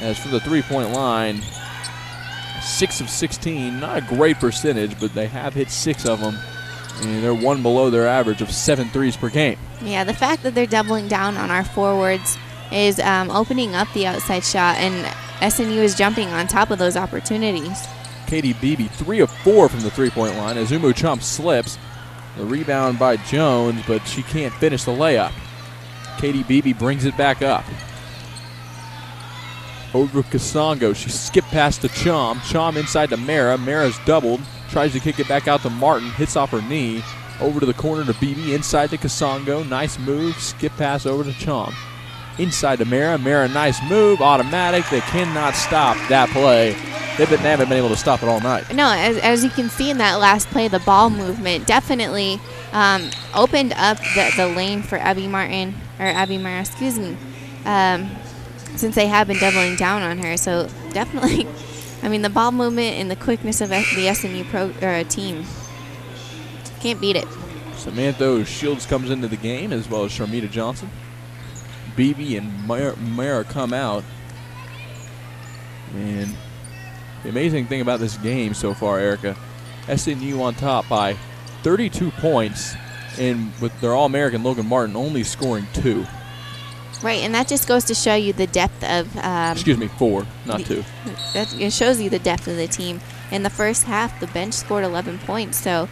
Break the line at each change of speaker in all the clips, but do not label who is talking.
As for the three-point line, 6 of 16, not a great percentage, but they have hit 6 of them, and they're one below their average of 7 threes per game.
Yeah, the fact that they're doubling down on our forwards is opening up the outside shot, and SNU is jumping on top of those opportunities.
Katie Beebe, 3 of 4 from the three-point line. Azumu Chomp slips. The rebound by Jones, but she can't finish the layup. Katie Beebe brings it back up. Over Kasongo. She skipped past to Chom. Chom inside to Mara. Mara's doubled. Tries to kick it back out to Martin. Hits off her knee. Over to the corner to Beebe. Inside to Kasongo. Nice move. Skip pass over to Chom. Inside to Mara. Mara, nice move. Automatic. They cannot stop that play. They haven't been able to stop it all night.
No, as you can see in that last play, the ball movement definitely opened up the lane for Abby Mara, excuse me, since they have been doubling down on her. So definitely, I mean, the ball movement and the quickness of the SNU team, can't beat it.
Samantha Shields comes into the game, as well as Sharmita Johnson. Beebe and Mara come out. And the amazing thing about this game so far, Erica, SNU on top by 32 points, and with their All-American Logan Martin only scoring 2.
Right, and that just goes to show you the depth of...
excuse me, 4, not 2.
It shows you the depth of the team. In the first half, the bench scored 11 points, so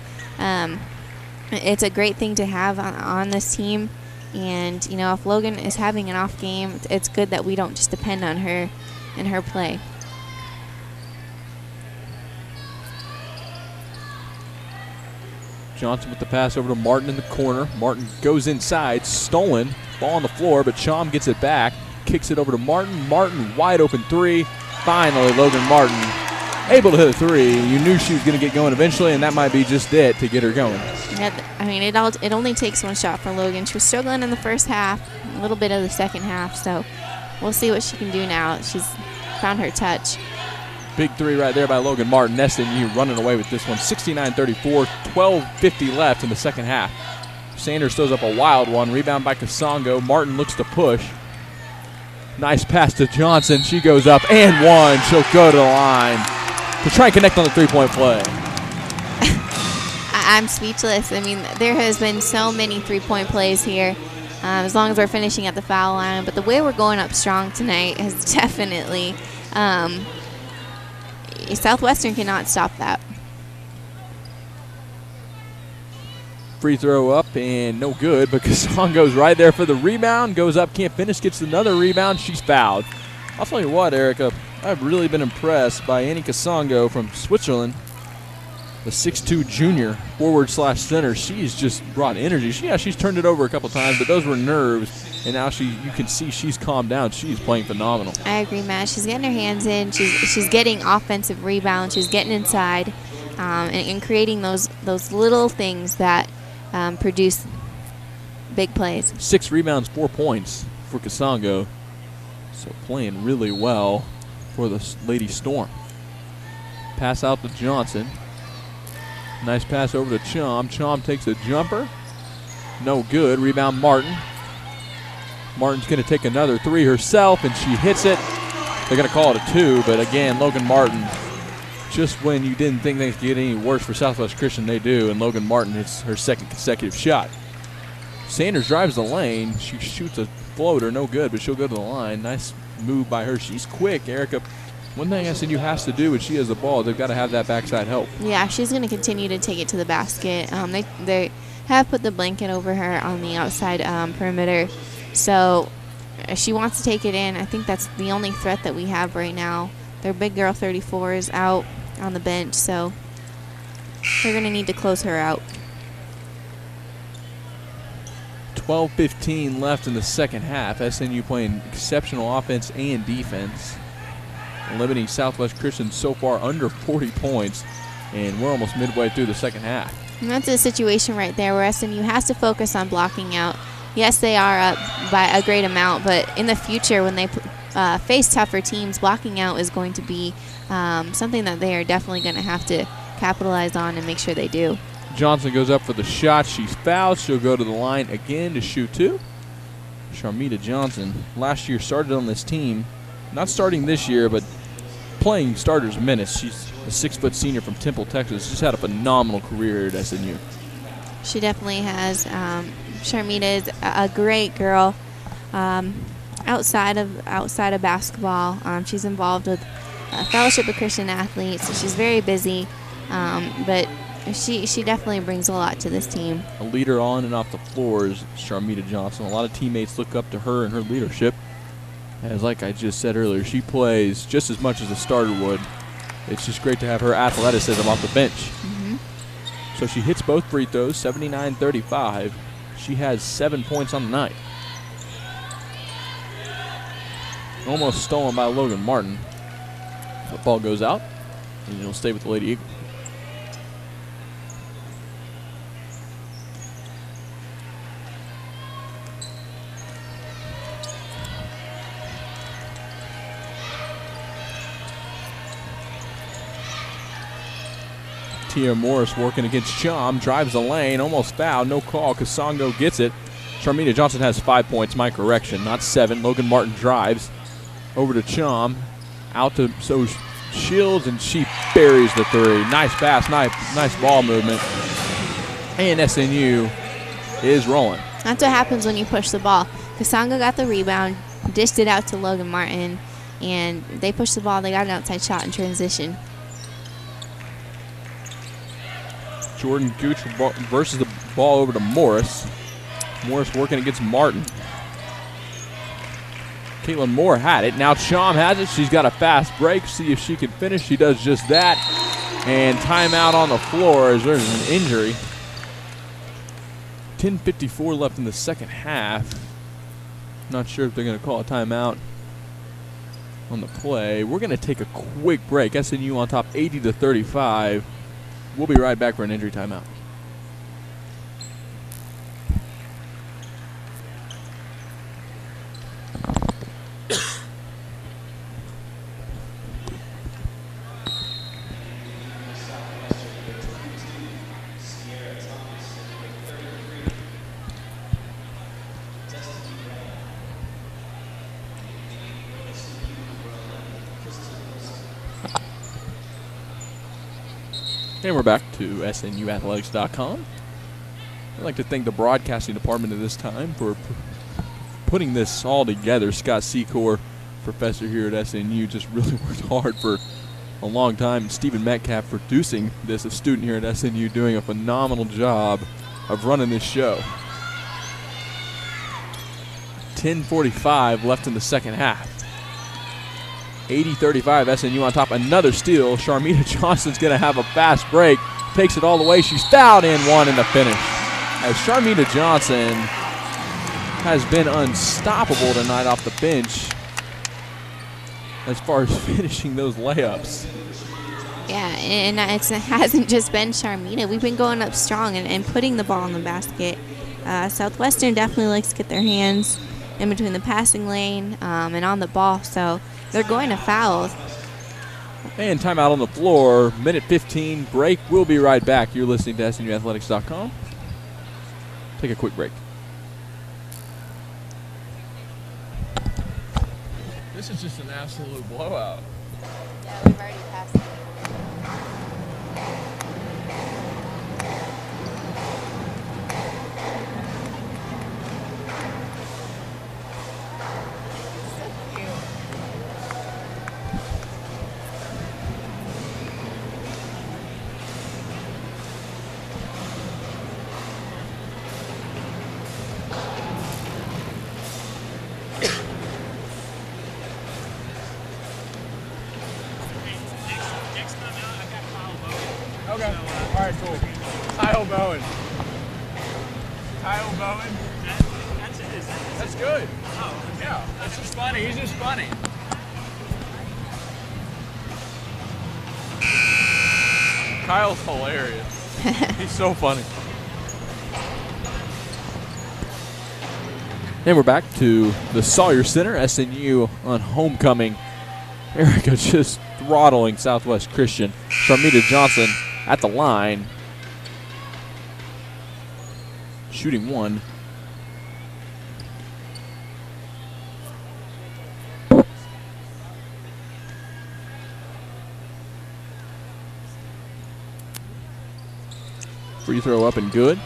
it's a great thing to have on this team. And, you know, if Logan is having an off game, it's good that we don't just depend on her and her play.
Johnson with the pass over to Martin in the corner. Martin goes inside, stolen. Ball on the floor, but Chom gets it back. Kicks it over to Martin. Martin, wide open 3. Finally, Logan Martin able to hit a 3. You knew she was going to get going eventually, and that might be just it to get her going.
Yeah, I mean, it only takes one shot for Logan. She was struggling in the first half, a little bit of the second half, so we'll see what she can do now. She's found her touch.
Big 3 right there by Logan Martin. SNU running away with this one. 69-34, 12:50 left in the second half. Sanders throws up a wild one. Rebound by Kasongo. Martin looks to push. Nice pass to Johnson. She goes up and one. She'll go to the line to try and connect on the three-point play.
I'm speechless. I mean, there has been so many three-point plays here, as long as we're finishing at the foul line. But the way we're going up strong tonight has definitely... Southwestern cannot stop that.
Free throw up and no good, but Kasongo's right there for the rebound. Goes up, can't finish, gets another rebound. She's fouled. I'll tell you what, Erica, I've really been impressed by Annie Kasongo from Switzerland, the 6'2 junior forward/center. She's just brought energy. She's turned it over a couple times, but those were nerves. And now you can see she's calmed down. She's playing phenomenal. I
agree, Matt. She's getting her hands in. She's getting offensive rebounds. She's getting inside and creating those little things that produce big plays.
6 rebounds, 4 points for Kasongo. So playing really well for the Lady Storm. Pass out to Johnson. Nice pass over to Chom. Chom takes a jumper. No good. Rebound Martin. Martin's going to take another 3 herself, and she hits it. They're going to call it a 2, but again, Logan Martin, just when you didn't think things could get any worse for Southwest Christian, they do, and Logan Martin hits her second consecutive shot. Sanders drives the lane. She shoots a floater, no good, but she'll go to the line. Nice move by her. She's quick, Erica. One thing SNU has to do when she has the ball, they've got to have that backside help.
Yeah, she's going to continue to take it to the basket. They have put the blanket over her on the outside perimeter. So she wants to take it in. I think that's the only threat that we have right now. Their big girl 34 is out on the bench, so they're going to need to close her out.
12:15 left in the second half. SNU playing exceptional offense and defense, limiting Southwest Christian so far under 40 points, and we're almost midway through the second half.
And that's a situation right there where SNU has to focus on blocking out. Yes, they are up by a great amount, but in the future when they face tougher teams, blocking out is going to be something that they are definitely going to have to capitalize on and make sure they do.
Johnson goes up for the shot. She's fouled. She'll go to the line again to shoot 2. Sharmita Johnson last year started on this team, not starting this year, but playing starters minutes. She's a 6-foot senior from Temple, Texas. Just had a phenomenal career at SNU.
She definitely has. Sharmita is a great girl. Outside of basketball, she's involved with a Fellowship of Christian Athletes. So she's very busy, but she definitely brings a lot to this team.
A leader on and off the floor is Sharmita Johnson. A lot of teammates look up to her and her leadership. As like I just said earlier, she plays just as much as a starter would. It's just great to have her athleticism off the bench.
Mm-hmm.
So she hits both free throws, 79-35. She has 7 points on the night. Almost stolen by Logan Martin. The ball goes out, and it'll stay with the Lady Eagle. Tia Morris working against Chom, drives the lane, almost fouled, no call. Kasongo gets it. Sharmita Johnson has 5 points, my correction, not 7. Logan Martin drives over to Chom, out to Shields, and she buries the three. Nice pass, nice ball movement. And SNU is rolling.
That's what happens when you push the ball. Kasongo got the rebound, dished it out to Logan Martin, and they pushed the ball. They got an outside shot in transition.
Jordan Gooch versus the ball over to Morris. Morris working against Martin. Caitlin Moore had it. Now Chom has it. She's got a fast break. See if she can finish. She does just that. And timeout on the floor as there's an injury. 10:54 left in the second half. Not sure if they're going to call a timeout on the play. We're going to take a quick break. SNU on top 80-35. We'll be right back for an injury timeout. And we're back to SNUathletics.com. I'd like to thank the broadcasting department at this time for putting this all together. Scott Secor, professor here at SNU, just really worked hard for a long time. And Stephen Metcalf producing this, a student here at SNU, doing a phenomenal job of running this show. 10:45 left in the second half. 80-35, SNU on top. Another steal. Sharmita Johnson's going to have a fast break. Takes it all the way. She's fouled in one in the finish. As Sharmita Johnson has been unstoppable tonight off the bench as far as finishing those layups.
Yeah, and it hasn't just been Sharmita. We've been going up strong and putting the ball in the basket. Southwestern definitely likes to get their hands in between the passing lane and on the ball, so they're going to foul.
And timeout on the floor. Minute 15 break. We'll be right back. You're listening to SNUathletics.com. Take a quick break. This is just an absolute blowout.
Yeah, we've already passed it.
Okay. All right, cool. Kyle Bowen. Kyle Bowen. That's good. Oh, yeah. That's just funny. He's just funny. Kyle's hilarious. He's so funny. And we're back to the Sawyer Center. SNU on homecoming. Erica just throttling Southwest Christian. Sharmita Johnson at the line. Shooting one. Free throw up and good.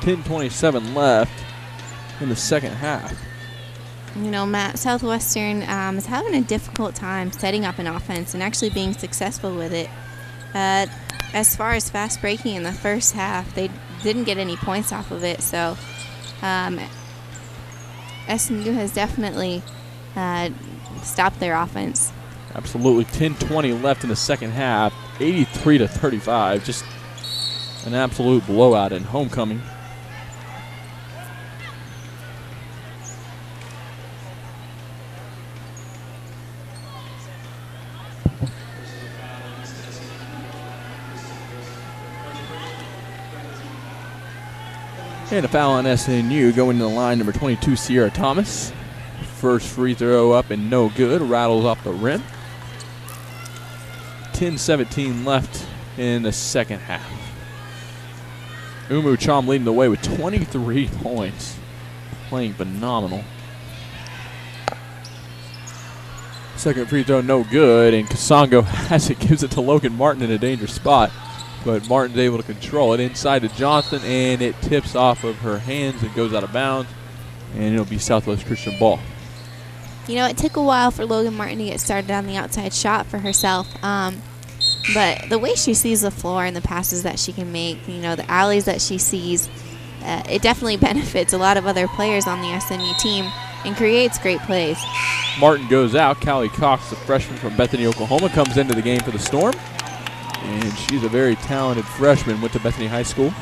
.27 left in the second half.
You know, Matt, Southwestern is having a difficult time setting up an offense and actually being successful with it. As far as fast breaking in the first half, they didn't get any points off of it, so SNU has definitely stopped their offense.
Absolutely. 10:20 left in the second half. 83-35. Just an absolute blowout in homecoming. And a foul on SNU going to the line, number 22, Sierra Thomas. First free throw up and no good. Rattles off the rim. 10:17 left in the second half. Umu Chom leading the way with 23 points. Playing phenomenal. Second free throw no good, and Kasongo has it, gives it to Logan Martin in a dangerous spot. But Martin's able to control it inside to Johnson, and it tips off of her hands and goes out of bounds, and it'll be Southwest Christian ball.
You know, it took a while for Logan Martin to get started on the outside shot for herself, but the way she sees the floor and the passes that she can make, you know, the alleys that she sees, it definitely benefits a lot of other players on the SNU team and creates great plays.
Martin goes out. Callie Cox, the freshman from Bethany, Oklahoma, comes into the game for the Storm. And she's a very talented freshman, went to Bethany High School.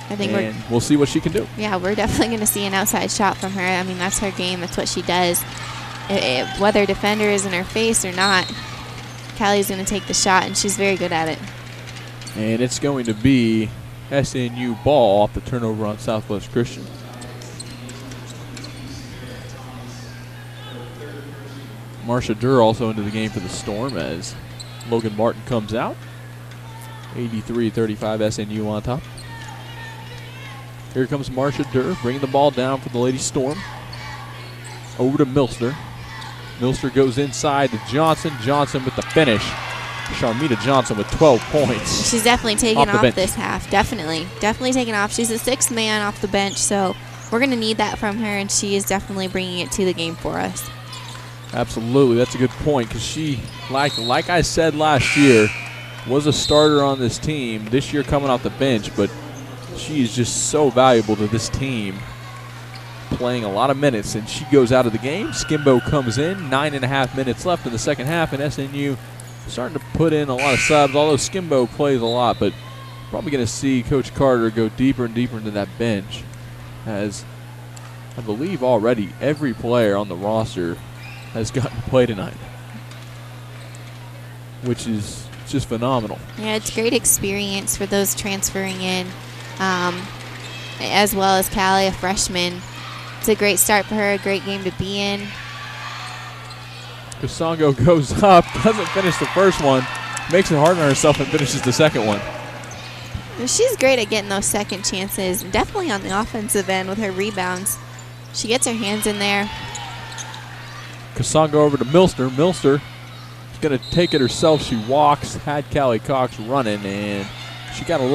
I think
we'll see what she can do.
Yeah, we're definitely going to see an outside shot from her. I mean, that's her game. That's what she does. Whether defender is in her face or not, Callie's going to take the shot, and she's very good at it.
And it's going to be SNU ball off the turnover on Southwest Christian. Marsha Durr also into the game for the Storm as Logan Martin comes out. 83-35 SNU on top. Here comes Marsha Durr bringing the ball down for the Lady Storm. Over to Milster. Milster goes inside to Johnson. Johnson with the finish. Sharmita Johnson with 12 points.
She's definitely taken off this half. Definitely taken off. She's the sixth man off the bench, so we're going to need that from her, and she is definitely bringing it to the game for us.
Absolutely, that's a good point, because she, like I said last year, was a starter on this team. This year coming off the bench, but she is just so valuable to this team, playing a lot of minutes, and she goes out of the game. Skimbo comes in, 9.5 minutes left in the second half, and SNU starting to put in a lot of subs, although Skimbo plays a lot, but probably going to see Coach Carter go deeper and deeper into that bench, as I believe already every player on the roster has gotten to play tonight, which is just phenomenal.
Yeah, it's great experience for those transferring in, as well as Callie, a freshman. It's a great start for her, a great game to be in.
Kasongo goes up, doesn't finish the first one, makes it hard on herself and finishes the second one.
She's great at getting those second chances, definitely on the offensive end with her rebounds. She gets her hands in there.
Kasongo over to Milster. Milster is going to take it herself. She walks, had Callie Cox running, and she got a little